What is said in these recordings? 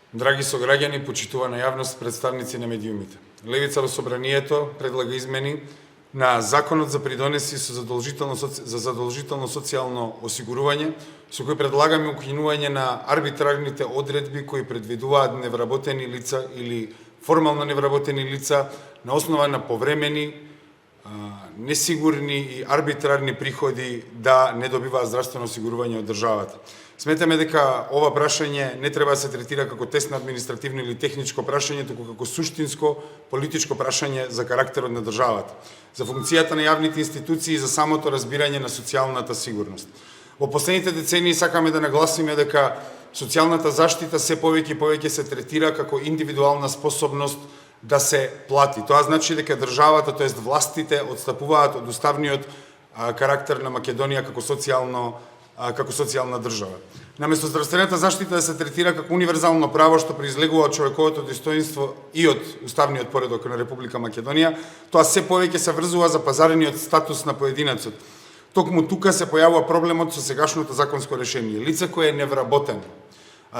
Драги сограѓани, почитувана јавност, представници на медиумите. Левица во собранието предлага измени на Законот за придонеси за задолжително социјално осигурување, со кој предлагаме укинување на арбитрарните одредби кои предвидуваат невработени лица или формално невработени лица на основа на повремени, несигурни и арбитрарни приходи да не добиваат здравствено осигурување од државата. Сметаме дека ова прашање не треба да се третира како тесно административно или техничко прашање, туку како суштинско политичко прашање за карактерот на државата, за функцијата на јавните институции и за самото разбирање на социјалната сигурност. Во последните децении сакаме да нагласиме дека социјалната заштита се повеќе и повеќе се третира како индивидуална способност да се плати. Тоа значи дека државата, тоест властите, отстапуваат од уставниот карактер на Македонија како социјална држава. Наместо здравствената заштита да се третира како универзално право што произлегува од човековото достоинство и од уставниот поредок на Република Македонија, тоа се повеќе се врзува за пазарениот статус на поединецот. Токму тука се појавува проблемот со сегашното законско решение. Лице кое е невработено,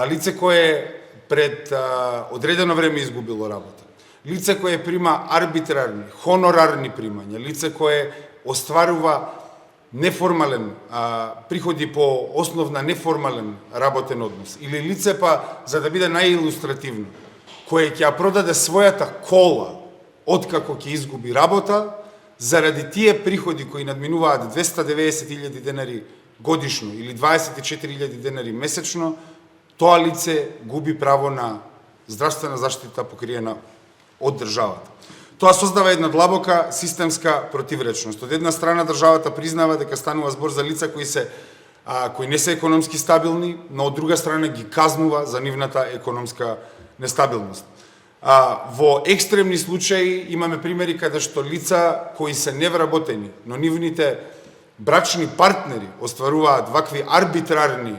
лице кое пред одредено време изгубило работа, лице кое прима арбитрарни, хонорарни примања, лице кое остварува неформален приходи по основ на неформален работен однос, или лице па, за да биде најилустративно, кое ќе ја продаде својата кола откако ќе изгуби работа, заради тие приходи кои надминуваат 290.000 денари годишно или 24.000 денари месечно, тоа лице губи право на здравствена заштита покриена од државата. Тоа создава една длабока системска противречност. Од една страна државата признава дека станува збор за лица кои не се економски стабилни, но од друга страна ги казнува за нивната економска нестабилност. Во екстремни случаи имаме примери каде што лица кои се невработени, но нивните брачни партнери остваруваат вакви арбитрарни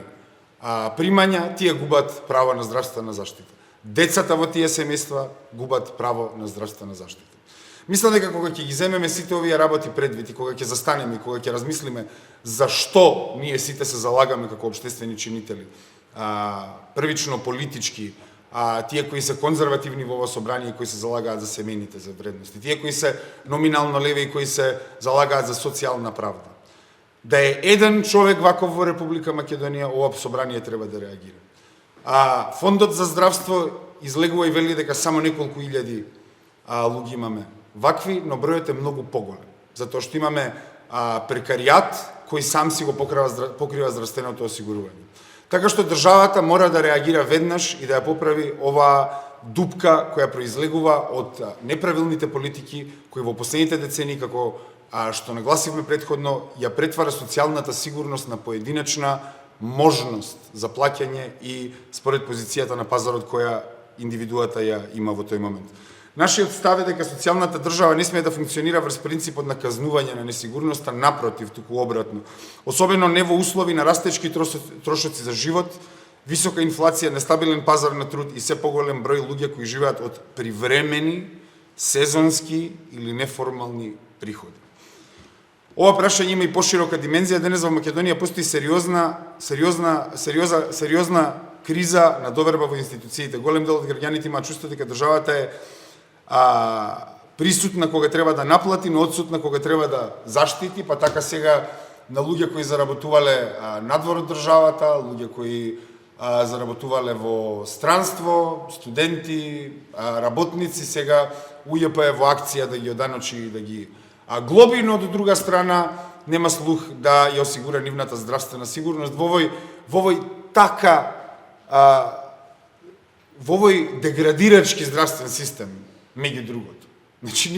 примања, тие губат право на здравствена заштита. Децата во тие семејства губат право на здравствена заштита. Мислам дека кога ќе ги земеме сите овие работи предвид и кога ќе застанеме и кога ќе размислиме зашто ние сите се залагаме како општествени чинители, првично политички, тие кои се конзервативни во ово собрание и кои се залагаат за семејните за вредности, тие кои се номинално леви и кои се залагаат за социјална правда. Да е еден човек ваков во Република Македонија, ова собрание треба да реагира. Фондот за здравство излегува и вели дека само неколку илјади луѓе имаме вакви, но бројот е многу поголем, затоа што имаме прекаријат кој сам си го покрива здравственото осигурување. Така што државата мора да реагира веднаш и да ја поправи оваа дупка која произлегува од неправилните политики кои во последните децении, како што нагласивме претходно, ја претвара социјалната сигурност на поединечна можност за плаќање и според позицијата на пазарот која индивидуата ја има во тој момент. Нашиот став е дека социјалната држава не смее да функционира врз принципот на казнување на несигурноста, напротив, туку обратно. Особено не во услови на растечки трошоци за живот, висока инфлација, нестабилен пазар на труд и се поголем број луѓе кои живеат од привремени, сезонски или неформални приходи. Ова прашање има и поширока димензија. Денес во Македонија постои сериозна криза на доверба во институциите. Голем дел од граѓаните има чувство дека државата е присутна кога треба да наплати, но отсутна кога треба да заштити, па така сега на луѓе кои заработувале надвор од државата, луѓе кои заработувале во странство, студенти, работници, сега УЈП е во акција да ги оданочи и да ги глоби, но од друга страна нема слух да ја осигура нивната здравствена сигурност во овој деградирачки здравствен систем, меѓу другото. Значи,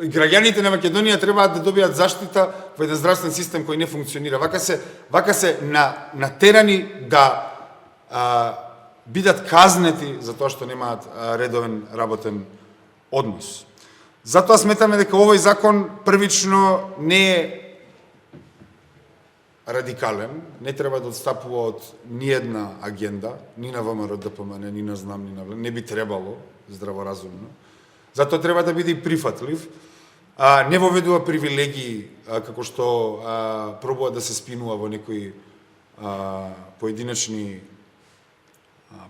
граѓаните на Македонија требаат да добијат заштита во еден здравствен систем кој не функционира. Вака се натерани да бидат казнети за тоа што немаат редовен работен однос. Затоа сметаме дека овој закон првично не е радикален, не треба да отстапува од ниедна агенда, ни на ВМРО ДПМН, ни на ЗНАМ, ни на ВЛ, не би требало здраворазумно. Затоа треба да биде и прифатлив, не воведува привилегии, како што пробува да се спинува во некои поединечни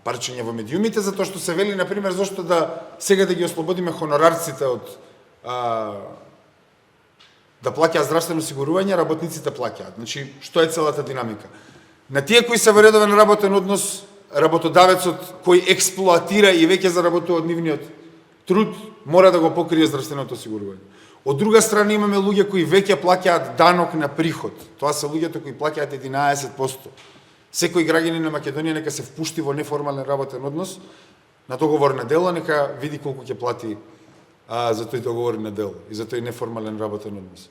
парчење во медиумите, затоа што се вели, например, зашто сега да ги ослободиме хонорарците од да плаќаат здравствено осигурување, работниците плаќаат. Значи, што е целата динамика? На тие кои се во редовен работен однос, работодавецот кој експлоатира и веќе заработува од нивниот труд, мора да го покрие здравственото осигурување. Од друга страна имаме луѓе кои веќе плаќаат данок на приход. Тоа се луѓето кои плаќаат 11%. Секој граѓанин на Македонија нека се впушти во неформален работен однос на договор на дело, нека види колку ќе плати за тој договор на дело и за тој неформален работен однос.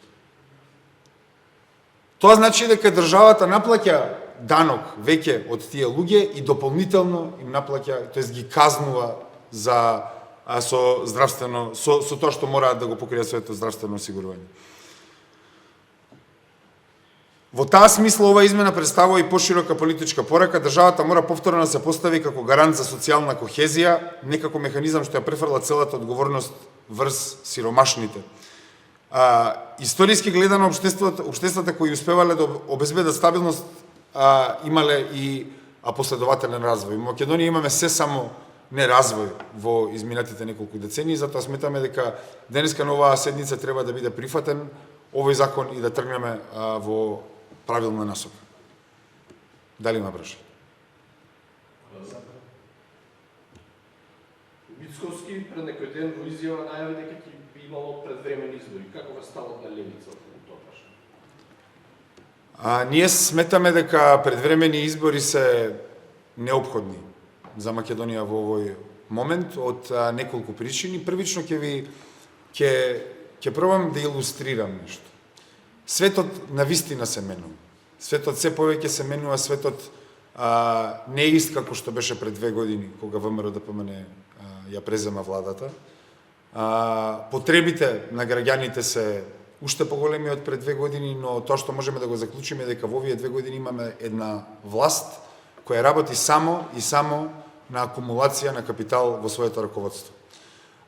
Тоа значи дека државата наплаќа данок веќе од тие луѓе и дополнително им наплаќа, тоест ги казнува со здравствено со тоа што мораат да го покријат своето здравствено осигурување. Во таа смисла ова измена представува и поширока политичка порака, државата мора повторно да се постави како гарант за социјална кохезија, не како механизам што ја префрла целата одговорност врз сиромашните. Историски гледано општествата кои успевале да обезбедат стабилност имале и последователен развој. Во Македонија имаме се само не развој во изминатите неколку децении, затоа сметаме дека денеска на оваа седница треба да биде прифатен овој закон и да тргнеме во правилна насока. Дали има прашање? Мицковски пред некој ден во изјава најави дека ќе би имало предвремени избори. Каков е ставот на левица околу тоа прашање? Ние сметаме дека предвремени избори се неопходни за Македонија во овој момент од неколку причини. Првично ќе пробам да илустрирам нешто. Светот навистина се менува. Светот се повеќе се менува, светот не е ист како што беше пред 2 години, кога ВМРО-ДПМН ја презема владата. Потребите на граѓаните се уште поголеми од пред 2 години, но тоа што можеме да го заклучиме дека во овие 2 години имаме една власт која работи само и само на акумулација на капитал во своето раководство.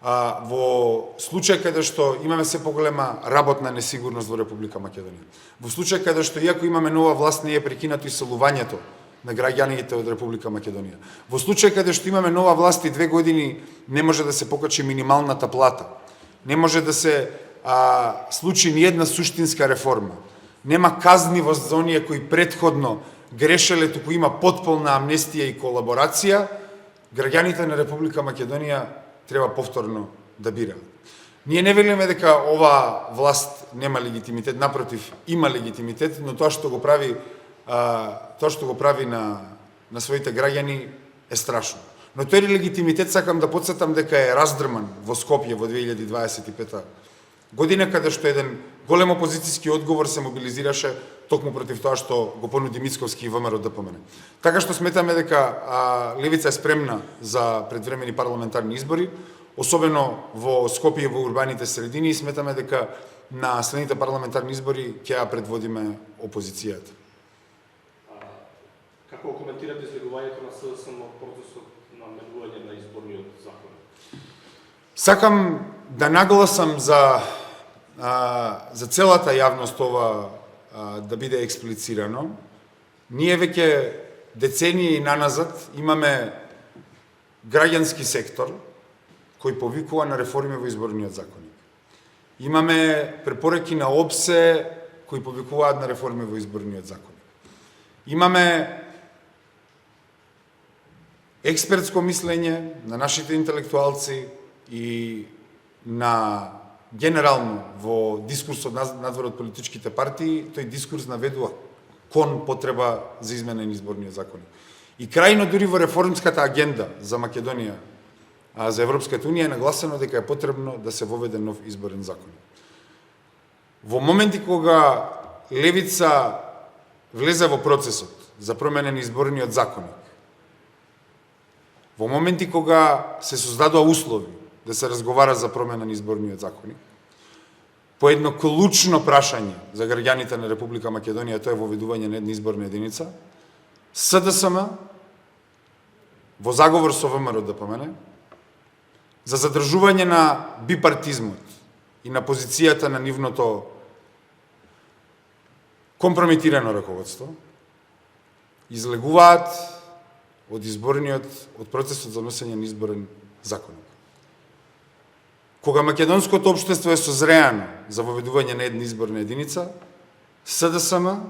Во случај каде што имаме се поголема работна несигурност во Република Македонија, во случај каде што иако имаме нова власт не е прекинато иселувањето на граѓаните од Република Македонија, во случај каде што имаме нова власт и 2 години не може да се покачи минималната плата, не може да се случи ни една суштинска реформа, нема казнивост за оние кои претходно грешеле, туку има потполна амнестија и колаборација, граѓаните на Република Македонија треба повторно да бираат. Ние не велиме дека оваа власт нема легитимитет, напротив, има легитимитет, но тоа што го прави на своите граѓани е страшно. Но тој легитимитет сакам да потсетам дека е раздрман во Скопје во 2025 година, каде што еден голем опозицијски одговор се мобилизираше токму против тоа што го понуди Мицковски и ВМРО-ДПМН. Така што сметаме дека левица е спремна за предвремени парламентарни избори, особено во Скопје и во урбаните средини, и сметаме дека на следните парламентарни избори ќе ја предводиме опозицијата. Како коментирате излегувањето на СДСМ во процесот на менување на изборниот закон? Сакам да нагласам за целата јавност ова да биде експлицирано. Ние веќе децении наназад имаме граѓански сектор кој повикува на реформи во изборниот законник. Имаме препораки на ОПСЕ кои повикуваат на реформи во изборниот законник. Имаме експертско мислење на нашите интелектуалци и на генерално во дискурсот надвор од политичките партии, тој дискурс наведува кон потреба за измена на изборниот законник. И крајно дури во реформската агенда за Македонија, за Европската унија е нагласено дека е потребно да се воведе нов изборен закон. Во моменти кога левица влезе во процесот за промена на изборниот законник, во моменти кога се создадоа услови да се разговара за промена на изборниот законник, по едно клучно прашање за граѓаните на Република Македонија, тоа е воведување на една изборна единица, СДСМ во заговор со ВМРО-ДПМН за задржување на бипартизмот и на позицијата на нивното компрометирано раководство, излегуваат од процесот за носење на изборен законник. Кога македонското општество е созреано за воведување на една изборна единица, СДСМ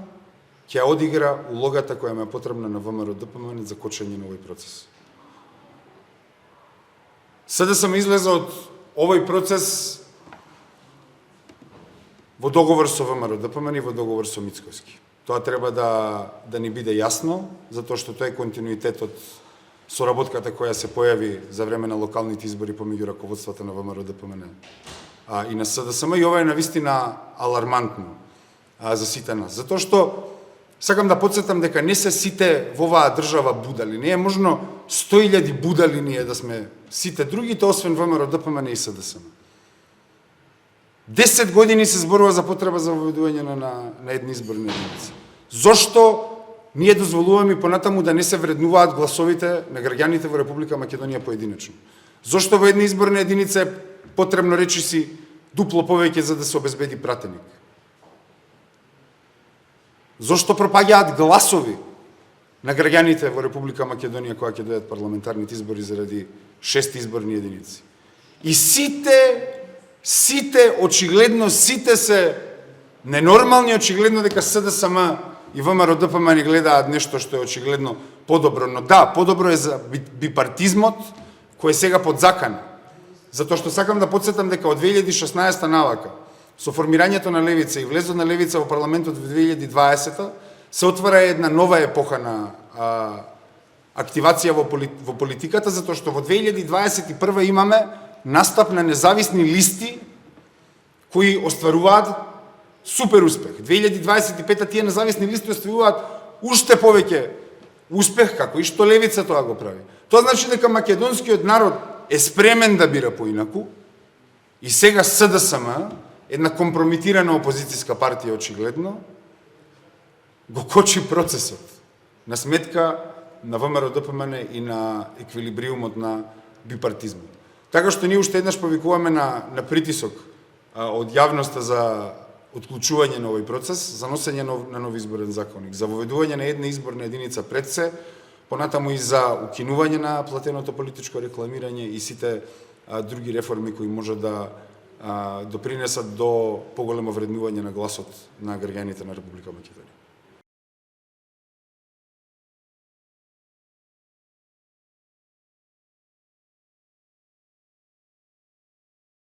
ќе одигра улогата која му е потребна на ВМРО-ДПМН за кочење на овој процес. СДСМ излезе од овој процес во договор со ВМРО-ДПМН и во договор со Мицкоски. Тоа треба да ни биде јасно, затоа што тоа е континуитет од соработката која се појави за време на локалните избори помеѓу раководствата на ВМРО-ДПМН и на СДСМ, и ова е навистина алармантно за сите нас. Затоа што сакам да потсетам дека не се сите во оваа држава будали. Не е можно 100.000 будали ние да сме сите другите, освен ВМРО-ДПМН и СДСМ. 10 години се зборува за потреба за воведување на една изборна единица. Зошто ние дозволуваме понатаму да не се вреднуваат гласовите на граѓаните во Република Македонија поединечно? Зошто во една изборна единица е потребно речиси дупло повеќе за да се обезбеди пратеник? Зошто пропаѓаат гласови на граѓаните во Република Македонија кога ќе дојдат парламентарните избори заради 6 изборни единици? И сите очигледно сите се ненормални, очигледно дека СДСМ и ВМРО-ДПМН гледаат нешто што е очигледно подобро, но да, подобро е за бипартизмот кој е сега под закана. Затоа што сакам да потсетам дека од 2016 навака, со формирањето на левица и влезот на левица во парламентот во 2020 се отвара една нова епоха на активација во политиката, затоа што во 2021 имаме настап на независни листи кои остваруваат супер успех. 2025 тие независни листи остваруваат уште повеќе успех, како и што левица тоа го прави. Тоа значи дека македонскиот народ е спремен да бира поинаку и сега СДСМ, една компрометирана опозицијска партија очигледно, го кочи процесот на сметка на ВМРО-ДПМН и на еквилибриумот на бипартизмот. Така што ние уште еднаш повикуваме на притисок од јавноста за отклучување на овој процес, за носење на нов изборен законник, за воведување на една изборна единица пред се, понатаму и за укинување на платеното политичко рекламирање и сите други реформи кои може да допринесат до поголемо вреднување на гласот на граѓаните на Република Македонија.